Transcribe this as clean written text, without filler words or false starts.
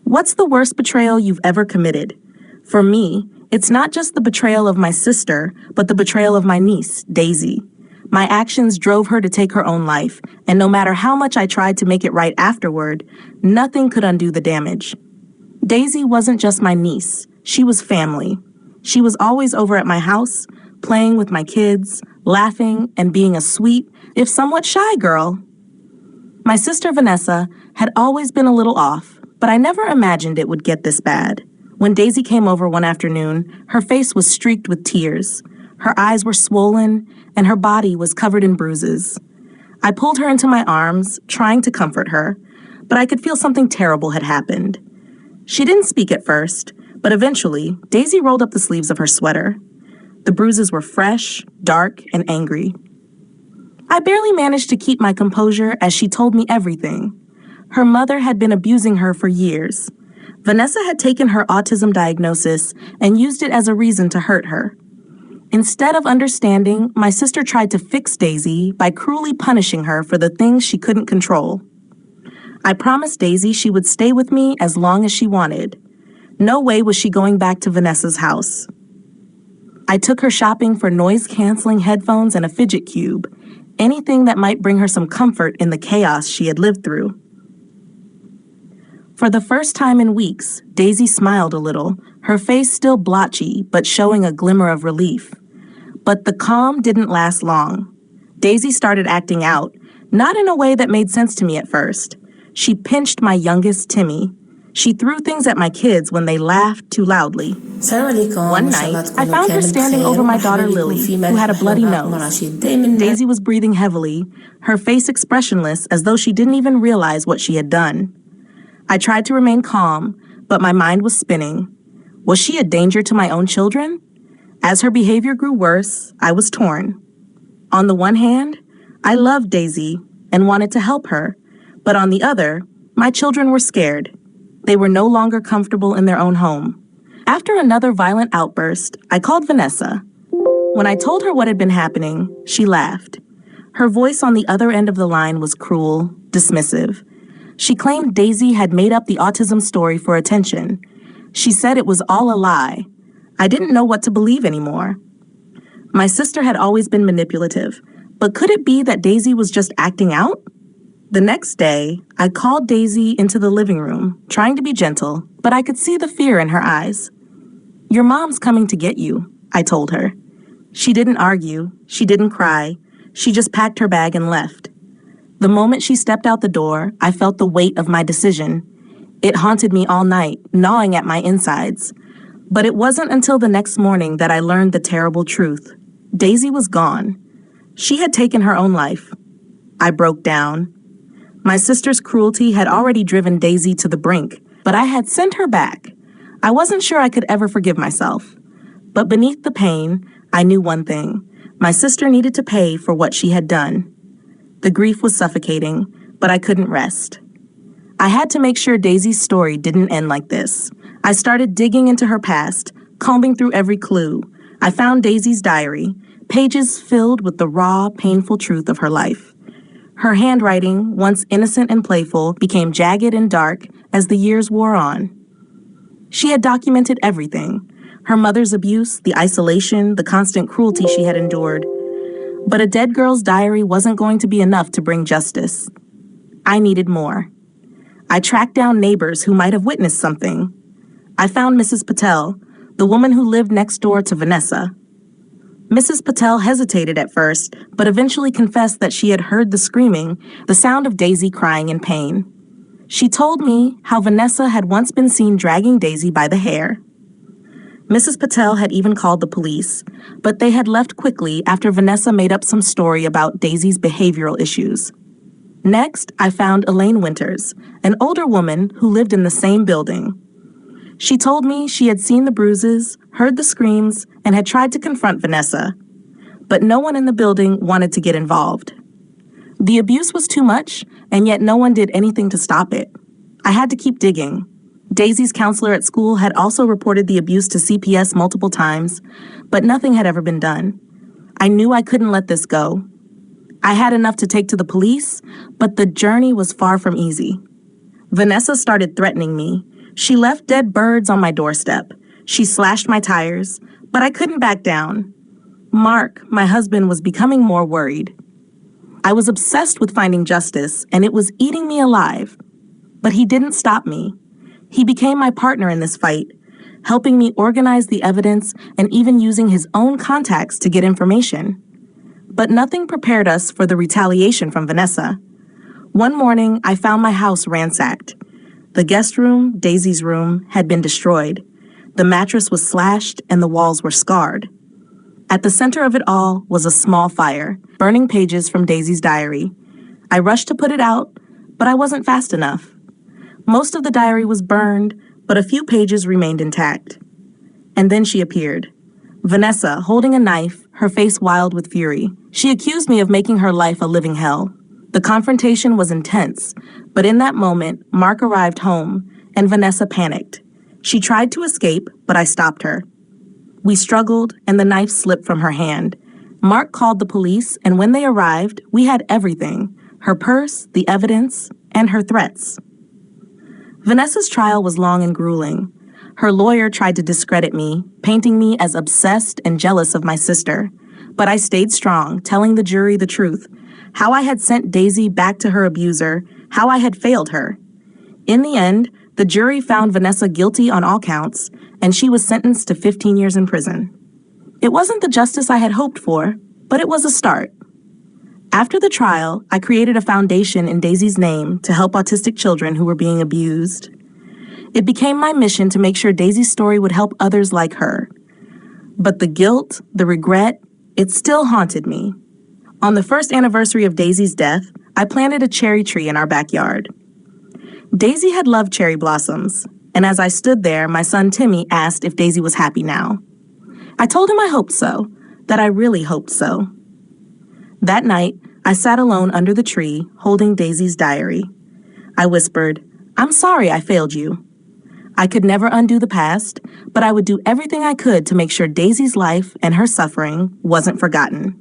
What's the worst betrayal you've ever committed? For me, it's not just the betrayal of my sister, but the betrayal of my niece, Daisy. My actions drove her to take her own life, and no matter how much I tried to make it right afterward, nothing could undo the damage. Daisy wasn't just my niece, she was family. She was always over at my house, playing with my kids, laughing, and being a sweet, if somewhat shy girl. My sister Vanessa had always been a little off, but I never imagined it would get this bad. When Daisy came over one afternoon, her face was streaked with tears. Her eyes were swollen, and her body was covered in bruises. I pulled her into my arms, trying to comfort her, but I could feel something terrible had happened. She didn't speak at first, but eventually, Daisy rolled up the sleeves of her sweater. The bruises were fresh, dark, and angry. I barely managed to keep my composure as she told me everything. Her mother had been abusing her for years. Vanessa had taken her autism diagnosis and used it as a reason to hurt her. Instead of understanding, my sister tried to fix Daisy by cruelly punishing her for the things she couldn't control. I promised Daisy she would stay with me as long as she wanted. No way was she going back to Vanessa's house. I took her shopping for noise-canceling headphones and a fidget cube, anything that might bring her some comfort in the chaos she had lived through. For the first time in weeks, Daisy smiled a little, her face still blotchy but showing a glimmer of relief. But the calm didn't last long. Daisy started acting out, not in a way that made sense to me at first. She pinched my youngest, Timmy. She threw things at my kids when they laughed too loudly. One night, I found her standing over my daughter Lily, who had a bloody nose. Daisy was breathing heavily, her face expressionless as though she didn't even realize what she had done. I tried to remain calm, but my mind was spinning. Was she a danger to my own children? As her behavior grew worse, I was torn. On the one hand, I loved Daisy and wanted to help her, but on the other, my children were scared. They were no longer comfortable in their own home. After another violent outburst, I called Vanessa. When I told her what had been happening, she laughed. Her voice on the other end of the line was cruel, dismissive. She claimed Daisy had made up the autism story for attention. She said it was all a lie. I didn't know what to believe anymore. My sister had always been manipulative, but could it be that Daisy was just acting out? The next day, I called Daisy into the living room, trying to be gentle, but I could see the fear in her eyes. "Your mom's coming to get you," I told her. She didn't argue, she didn't cry, she just packed her bag and left. The moment she stepped out the door, I felt the weight of my decision. It haunted me all night, gnawing at my insides. But it wasn't until the next morning that I learned the terrible truth. Daisy was gone. She had taken her own life. I broke down. My sister's cruelty had already driven Daisy to the brink, but I had sent her back. I wasn't sure I could ever forgive myself. But beneath the pain, I knew one thing. My sister needed to pay for what she had done. The grief was suffocating, but I couldn't rest. I had to make sure Daisy's story didn't end like this. I started digging into her past, combing through every clue. I found Daisy's diary, pages filled with the raw, painful truth of her life. Her handwriting, once innocent and playful, became jagged and dark as the years wore on. She had documented everything: her mother's abuse, the isolation, the constant cruelty she had endured. But a dead girl's diary wasn't going to be enough to bring justice. I needed more. I tracked down neighbors who might have witnessed something. I found Mrs. Patel, the woman who lived next door to Vanessa. Mrs. Patel hesitated at first, but eventually confessed that she had heard the screaming, the sound of Daisy crying in pain. She told me how Vanessa had once been seen dragging Daisy by the hair. Mrs. Patel had even called the police, but they had left quickly after Vanessa made up some story about Daisy's behavioral issues. Next, I found Elaine Winters, an older woman who lived in the same building. She told me she had seen the bruises, heard the screams, and had tried to confront Vanessa. But no one in the building wanted to get involved. The abuse was too much, and yet no one did anything to stop it. I had to keep digging. Daisy's counselor at school had also reported the abuse to CPS multiple times, but nothing had ever been done. I knew I couldn't let this go. I had enough to take to the police, but the journey was far from easy. Vanessa started threatening me. She left dead birds on my doorstep. She slashed my tires, but I couldn't back down. Mark, my husband, was becoming more worried. I was obsessed with finding justice, and it was eating me alive. But he didn't stop me. He became my partner in this fight, helping me organize the evidence and even using his own contacts to get information. But nothing prepared us for the retaliation from Vanessa. One morning, I found my house ransacked. The guest room, Daisy's room, had been destroyed. The mattress was slashed and the walls were scarred. At the center of it all was a small fire, burning pages from Daisy's diary. I rushed to put it out, but I wasn't fast enough. Most of the diary was burned, but a few pages remained intact. And then she appeared. Vanessa, holding a knife, her face wild with fury. She accused me of making her life a living hell. The confrontation was intense, but in that moment, Mark arrived home, and Vanessa panicked. She tried to escape, but I stopped her. We struggled, and the knife slipped from her hand. Mark called the police, and when they arrived, we had everything: her purse, the evidence, and her threats. Vanessa's trial was long and grueling. Her lawyer tried to discredit me, painting me as obsessed and jealous of my sister. But I stayed strong, telling the jury the truth: how I had sent Daisy back to her abuser, how I had failed her. In the end, the jury found Vanessa guilty on all counts, and she was sentenced to 15 years in prison. It wasn't the justice I had hoped for, but it was a start. After the trial, I created a foundation in Daisy's name to help autistic children who were being abused. It became my mission to make sure Daisy's story would help others like her. But the guilt, the regret, it still haunted me. On the first anniversary of Daisy's death, I planted a cherry tree in our backyard. Daisy had loved cherry blossoms, and as I stood there, my son Timmy asked if Daisy was happy now. I told him I hoped so, that I really hoped so. That night, I sat alone under the tree, holding Daisy's diary. I whispered, "I'm sorry I failed you." I could never undo the past, but I would do everything I could to make sure Daisy's life and her suffering wasn't forgotten.